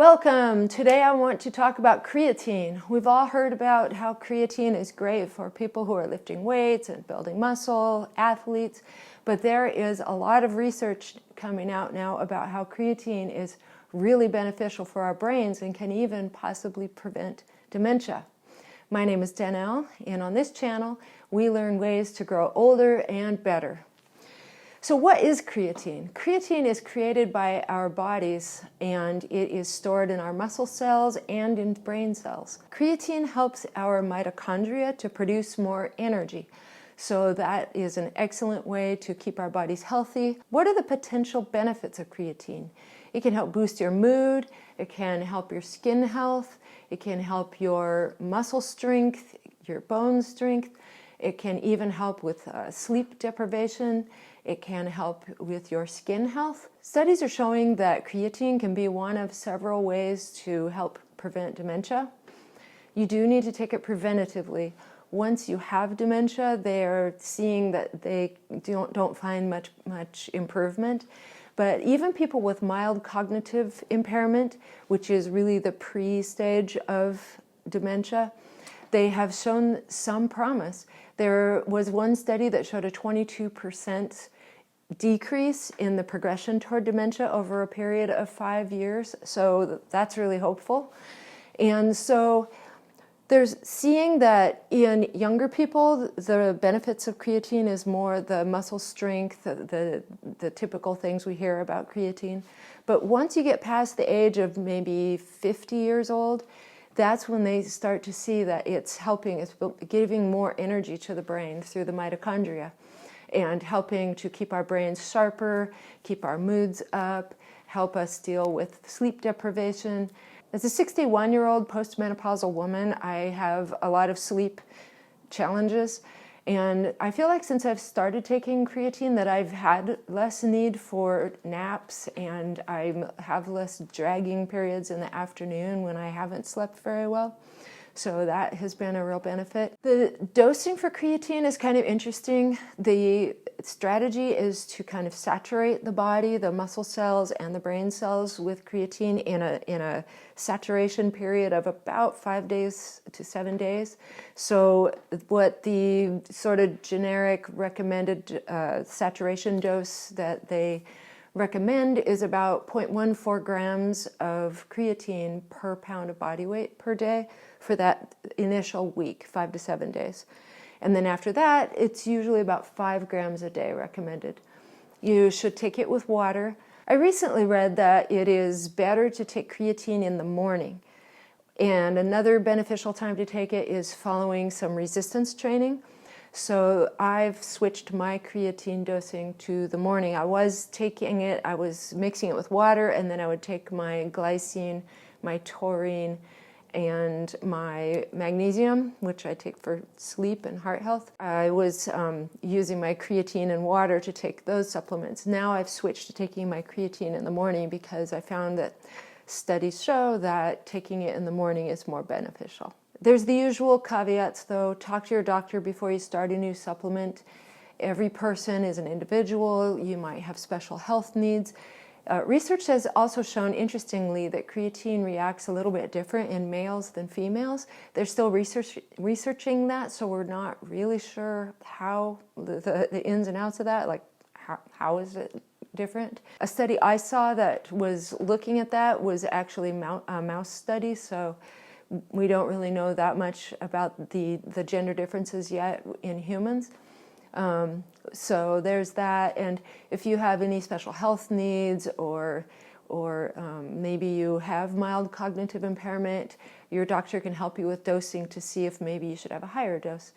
Welcome! Today I want to talk about creatine. We've all heard about how creatine is great for people who are lifting weights and building muscle, athletes, but there is a lot of research coming out now about how creatine is really beneficial for our brains and can even possibly prevent dementia. My name is Danielle, and on this channel we learn ways to grow older and better. So what is creatine? Creatine is created by our bodies and it is stored in our muscle cells and in brain cells. Creatine helps our mitochondria to produce more energy. So that is an excellent way to keep our bodies healthy. What are the potential benefits of creatine? It can help boost your mood, it can help your skin health, it can help your muscle strength, your bone strength. It can even help with sleep deprivation. It can help with your skin health. Studies are showing that creatine can be one of several ways to help prevent dementia. You do need to take it preventatively. Once you have dementia, they're seeing that they don't find much improvement. But even people with mild cognitive impairment, which is really the pre-stage of dementia, they have shown some promise. There was one study that showed a 22% decrease in the progression toward dementia over a period of 5 years. So that's really hopeful. And so there's seeing that in younger people, the benefits of creatine is more the muscle strength, the typical things we hear about creatine. But once you get past the age of maybe 50 years old, that's when they start to see that it's helping, it's giving more energy to the brain through the mitochondria and helping to keep our brains sharper, keep our moods up, help us deal with sleep deprivation. As a 61-year-old postmenopausal woman, I have a lot of sleep challenges. And I feel like since I've started taking creatine that I've had less need for naps and I have less dragging periods in the afternoon when I haven't slept very well. So that has been a real benefit. The dosing for creatine is kind of interesting. The strategy is to kind of saturate the body, the muscle cells and the brain cells with creatine in a saturation period of about 5 days to 7 days. So what the sort of generic recommended saturation dose that they recommend is about 0.14 grams of creatine per pound of body weight per day for that initial week, 5 to 7 days. And then after that, it's usually about 5 grams a day recommended. You should take it with water. I recently read that it is better to take creatine in the morning. And another beneficial time to take it is following some resistance training. So I've switched my creatine dosing to the morning. I was taking it, I was mixing it with water, and then I would take my glycine, my taurine, and my magnesium, which I take for sleep and heart health. I was using my creatine and water to take those supplements. Now I've switched to taking my creatine in the morning because I found that studies show that taking it in the morning is more beneficial. There's the usual caveats though. Talk to your doctor before you start a new supplement. Every person is an individual. You might have special health needs. Research has also shown, interestingly, that creatine reacts a little bit different in males than females. They're still researching that, so we're not really sure how the ins and outs of that, like how is it different. A study I saw that was looking at that was actually a mouse study, so we don't really know that much about the gender differences yet in humans. So there's that, and if you have any special health needs or maybe you have mild cognitive impairment, your doctor can help you with dosing to see if maybe you should have a higher dose.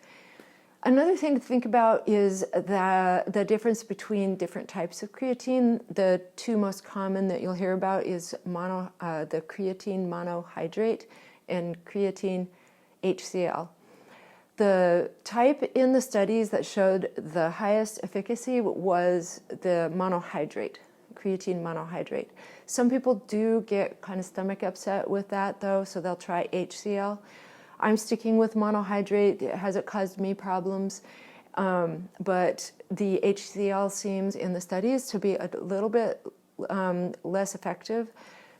Another thing to think about is the difference between different types of creatine. The two most common that you'll hear about is the creatine monohydrate and creatine HCl. The type in the studies that showed the highest efficacy was the monohydrate, creatine monohydrate. Some people do get kind of stomach upset with that though, so they'll try HCl. I'm sticking with monohydrate. It hasn't caused me problems, but the HCl seems in the studies to be a little bit less effective.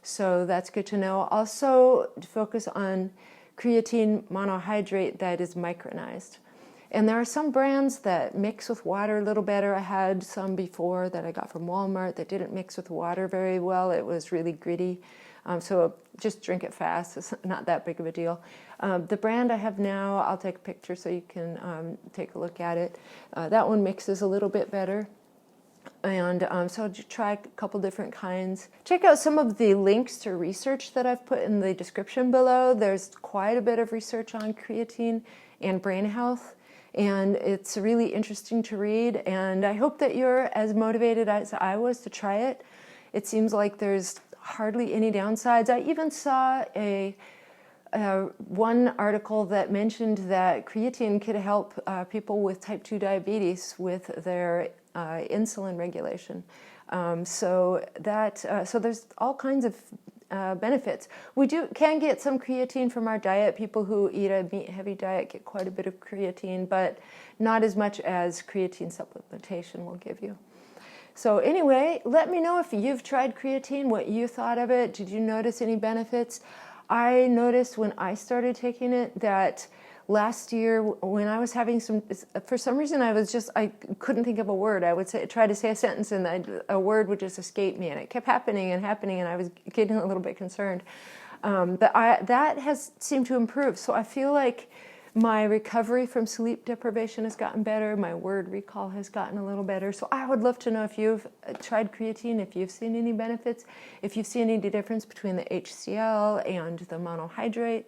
So that's good to know. Also focus on creatine monohydrate that is micronized. And there are some brands that mix with water a little better. I had some before that I got from Walmart that didn't mix with water very well. It was really gritty. So just drink it fast. It's not that big of a deal. The brand I have now, I'll take a picture so you can take a look at it. That one mixes a little bit better. And so try a couple different kinds. Check out some of the links to research that I've put in the description below. There's quite a bit of research on creatine and brain health, and it's really interesting to read. And I hope that you're as motivated as I was to try it. It seems like there's hardly any downsides. I even saw one article that mentioned that creatine could help people with type 2 diabetes with their insulin regulation. So there's all kinds of benefits. We can get some creatine from our diet. People who eat a meat-heavy diet get quite a bit of creatine, but not as much as creatine supplementation will give you. So anyway, let me know if you've tried creatine, what you thought of it. Did you notice any benefits? I noticed when I started taking it that last year when I was having for some reason I couldn't think of a word. I would try to say a sentence and a word would just escape me, and it kept happening and I was getting a little bit concerned. But that has seemed to improve. So I feel like my recovery from sleep deprivation has gotten better. My word recall has gotten a little better. So I would love to know if you've tried creatine, if you've seen any benefits, if you've seen any difference between the HCl and the monohydrate.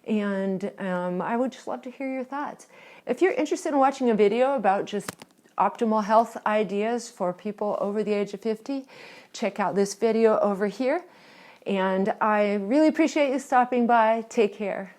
And I would just love to hear your thoughts. If you're interested in watching a video about just optimal health ideas for people over the age of 50, check out this video over here. And I really appreciate you stopping by. Take care.